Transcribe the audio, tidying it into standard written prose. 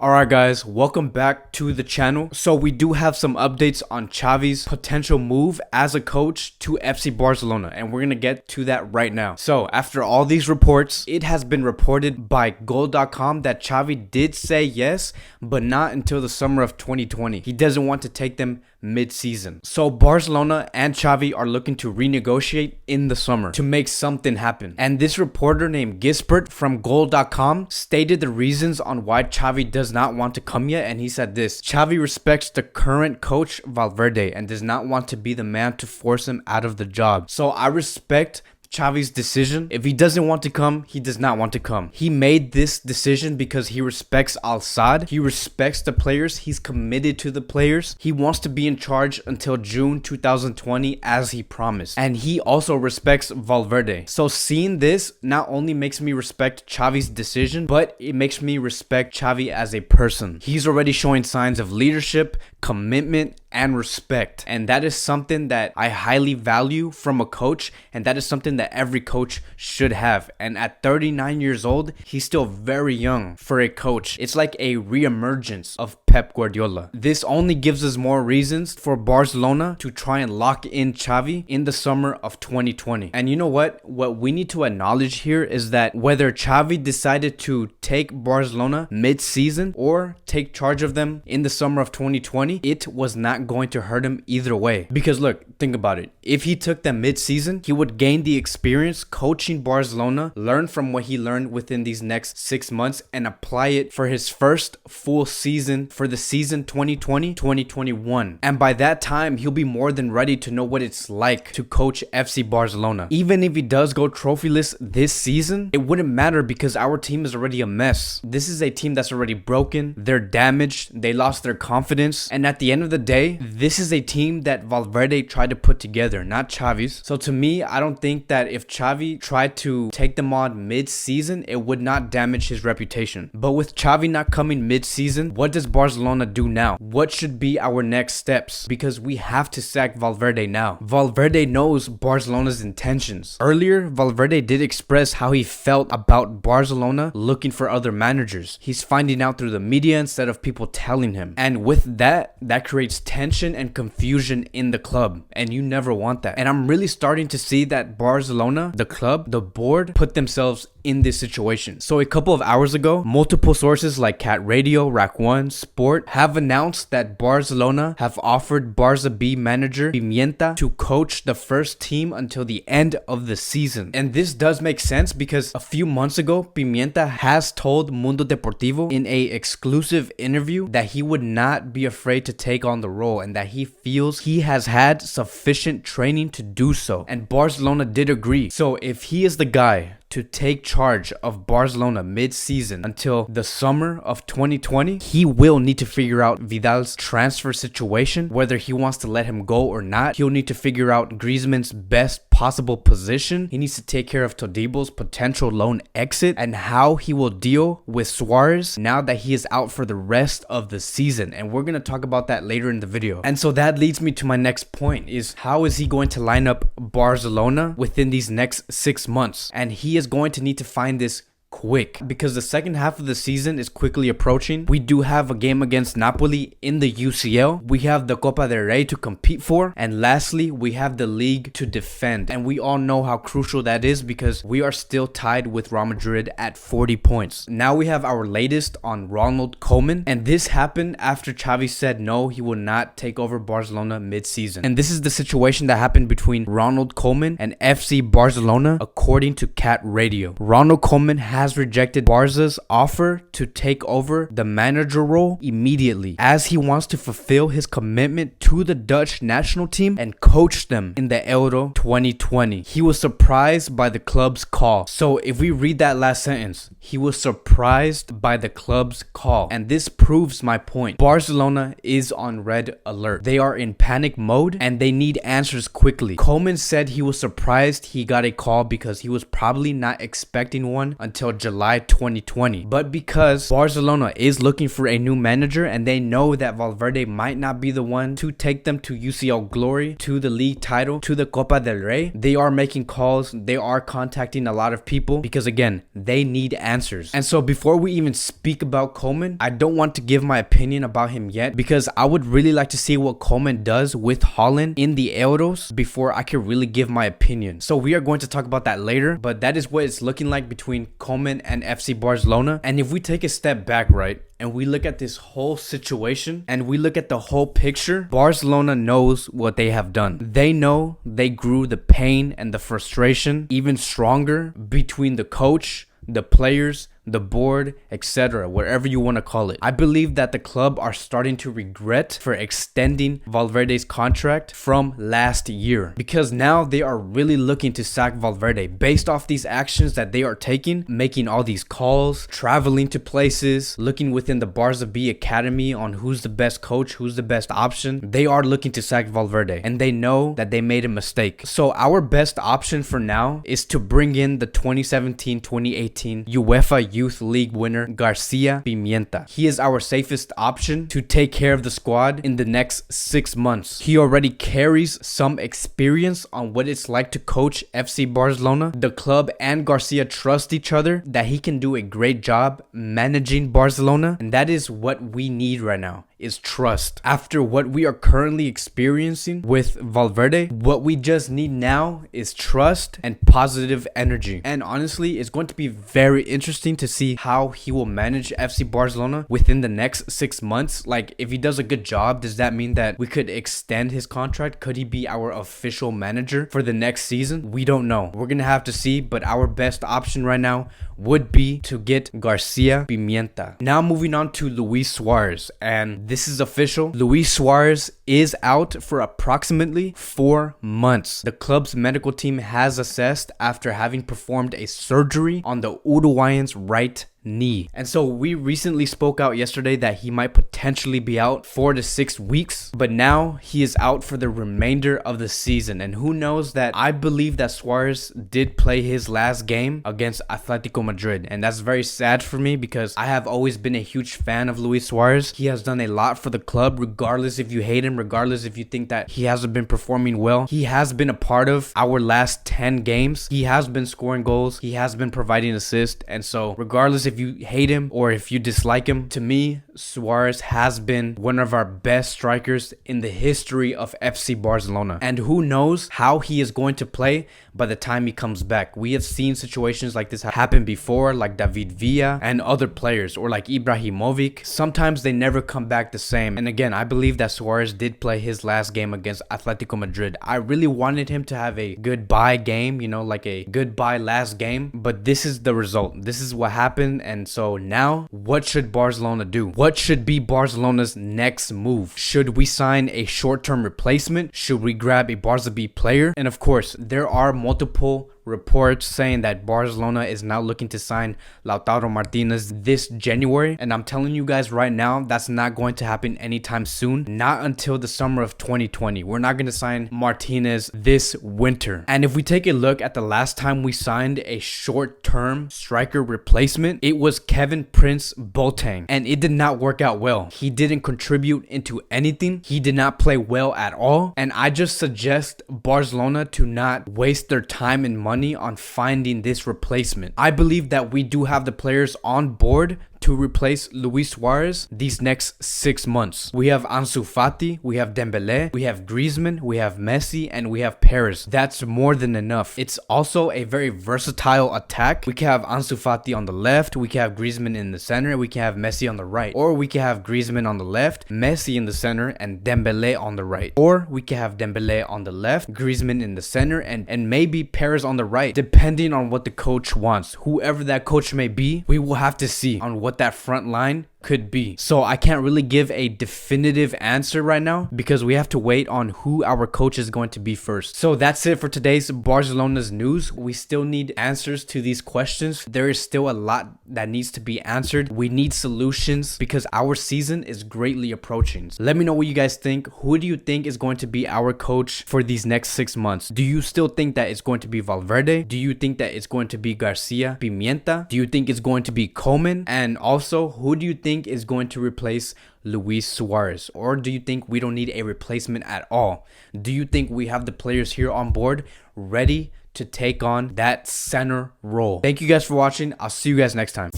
Alright guys, welcome back to the channel. So we do have some updates on Xavi's potential move as a coach to FC Barcelona, and we're gonna get to that right now. So after all these reports, it has been reported by Goal.com that Xavi did say yes, but not until the summer of 2020. He doesn't want to take them mid-season. So Barcelona and Xavi are looking to renegotiate in the summer to make something happen. And this reporter named Gispert from Goal.com stated the reasons on why Xavi does not want to come yet, and he said this: Xavi respects the current coach Valverde and does not want to be the man to force him out of the job. So I respect Xavi's decision. If he doesn't want to come, he does not want to come. He made this decision because he respects Al Sadd. He respects the players. He's committed to the players. He wants to be in charge until June 2020 as he promised. And he also respects Valverde. So seeing this not only makes me respect Xavi's decision, but it makes me respect Xavi as a person. He's already showing signs of leadership, commitment, and respect. And that is something that I highly value from a coach, and that is something that every coach should have. And at 39 years old, he's still very young for a coach. It's like a re-emergence of Pep Guardiola. This only gives us more reasons for Barcelona to try and lock in Xavi in the summer of 2020. And you know what? What we need to acknowledge here is that whether Xavi decided to take Barcelona mid-season or take charge of them in the summer of 2020, it was not going to hurt him either way. Because look, think about it. If he took them mid-season, he would gain the experience coaching Barcelona, learn from what he learned within these next 6 months, and apply it for his first full season for the season 2020-2021. And by that time, he'll be more than ready to know what it's like to coach FC Barcelona. Even if he does go trophyless this season, it wouldn't matter because our team is already a mess. This is a team that's already broken. They're damaged. They lost their confidence. And at the end of the day, this is a team that Valverde tried to put together, not Xavi's. So to me, I don't think that if Xavi tried to take them on mid-season, it would not damage his reputation. But with Xavi not coming mid-season, what does Barcelona do now? What should be our next steps? Because we have to sack Valverde now. Valverde knows Barcelona's intentions. Earlier, Valverde did express how he felt about Barcelona looking for other managers. He's finding out through the media instead of people telling him. And with that creates tension and confusion in the club, and you never want that. And I'm really starting to see that Barcelona, the club, the board, put themselves in this situation. So a couple of hours ago, multiple sources like Cat Radio, Rack 1, Sport have announced that Barcelona have offered Barca B manager Pimienta to coach the first team until the end of the season. And this does make sense because a few months ago, Pimienta has told Mundo Deportivo in a exclusive interview that he would not be afraid to take on the role and that he feels he has had sufficient training to do so. And Barcelona did agree. So if he is the guy to take charge of Barcelona mid-season until the summer of 2020, he will need to figure out Vidal's transfer situation, whether he wants to let him go or not. He'll need to figure out Griezmann's best possible position. He needs to take care of Todibo's potential loan exit and how he will deal with Suarez now that he is out for the rest of the season. And we're going to talk about that later in the video. And so that leads me to my next point, is how is he going to line up Barcelona within these next 6 months? And he is going to need to find this quick because the second half of the season is quickly approaching. We do have a game against Napoli in the UCL. We have the Copa del Rey to compete for. And lastly, we have the league to defend. And we all know how crucial that is because we are still tied with Real Madrid at 40 points. Now we have our latest on Ronald Koeman. And this happened after Xavi said no, he will not take over Barcelona mid-season. And this is the situation that happened between Ronald Koeman and FC Barcelona according to Cat Radio. Ronald Koeman has rejected Barca's offer to take over the manager role immediately, as he wants to fulfill his commitment to the Dutch national team and coach them in the Euro 2020. He was surprised by the club's call. So if we read that last sentence, he was surprised by the club's call. And this proves my point. Barcelona is on red alert. They are in panic mode and they need answers quickly. Koeman said he was surprised he got a call because he was probably not expecting one until until July 2020. But because Barcelona is looking for a new manager and they know that Valverde might not be the one to take them to UCL glory, to the league title, to the Copa del Rey, they are making calls, they are contacting a lot of people because again, they need answers. And so before we even speak about Koeman, I don't want to give my opinion about him yet because I would really like to see what Koeman does with Holland in the Euros before I can really give my opinion. So we are going to talk about that later, but that is what it's looking like between Koeman and FC Barcelona. And if we take a step back, right, and we look at this whole situation and we look at the whole picture, Barcelona knows what they have done. They know they grew the pain and the frustration even stronger between the coach, the players, the board, etc., wherever you want to call it. I believe that the club are starting to regret for extending Valverde's contract from last year because now they are really looking to sack Valverde based off these actions that they are taking, making all these calls, traveling to places, looking within the Barca B academy on who's the best coach, who's the best option. They are looking to sack Valverde and they know that they made a mistake. So our best option for now is to bring in the 2017-2018 UEFA Youth League winner Garcia Pimienta. He is our safest option to take care of the squad in the next 6 months. He already carries some experience on what it's like to coach FC Barcelona. The club and Garcia trust each other that he can do a great job managing Barcelona, and that is what we need right now, is trust. After what we are currently experiencing with Valverde, what we just need now is trust and positive energy. And honestly, it's going to be very interesting to see how he will manage FC Barcelona within the next 6 months. Like, if he does a good job, does that mean that we could extend his contract? Could he be our official manager for the next season? We don't know. We're gonna have to see, but our best option right now would be to get Garcia Pimienta. Now moving on to Luis Suarez, and this is official. Luis Suarez is out for approximately 4 months. The club's medical team has assessed after having performed a surgery on the Uruguayan's right knee. And so we recently spoke out yesterday that he might potentially be out 4 to 6 weeks, but now he is out for the remainder of the season. And who knows that I believe that Suarez did play his last game against Atletico Madrid, and that's very sad for me because I have always been a huge fan of Luis Suarez. He has done a lot for the club, regardless if you hate him, regardless if you think that he hasn't been performing well. He has been a part of our last 10 games. He has been scoring goals. He has been providing assists. And so regardless if you hate him or if you dislike him, to me, Suarez has been one of our best strikers in the history of FC Barcelona. And who knows how he is going to play by the time he comes back. We have seen situations like this happen before, like David Villa and other players, or like Ibrahimovic. Sometimes they never come back the same. And again, I believe that Suarez did play his last game against Atletico Madrid. I really wanted him to have a goodbye game, you know, like a goodbye last game, but this is the result. This is what happened. And so now, what should Barcelona do? What should be Barcelona's next move? Should we sign a short-term replacement? Should we grab a Barca B player? And of course, there are multiple reports saying that Barcelona is now looking to sign Lautaro Martinez this January, and I'm telling you guys right now, that's not going to happen anytime soon, not until the summer of 2020. We're not going to sign Martinez this winter. And if we take a look at the last time we signed a short-term striker replacement, it was Kevin Prince Boateng, and it did not work out well. He didn't contribute into anything. He did not play well at all, and I just suggest Barcelona to not waste their time and money on finding this replacement. I believe that we do have the players on board to replace Luis Suarez these next 6 months. We have Ansu Fati, we have Dembele, we have Griezmann, we have Messi, and we have Perez. That's more than enough. It's also a very versatile attack. We can have Ansu Fati on the left, we can have Griezmann in the center, we can have Messi on the right. Or we can have Griezmann on the left, Messi in the center, and Dembele on the right. Or we can have Dembele on the left, Griezmann in the center, and maybe Perez on the right, depending on what the coach wants. Whoever that coach may be, we will have to see on what that front line could be. So I can't really give a definitive answer right now because we have to wait on who our coach is going to be first. So that's it for today's Barcelona's news. We still need answers to these questions. There is still a lot that needs to be answered. We need solutions because our season is greatly approaching. Let me know what you guys think. Who do you think is going to be our coach for these next 6 months? Do you still think that it's going to be Valverde? Do you think that it's going to be Garcia Pimienta? Do you think it's going to be Koeman? And also, who do you think is going to replace Luis Suarez? Or do you think we don't need a replacement at all? Do you think we have the players here on board ready to take on that center role? Thank you guys for watching. I'll see you guys next time.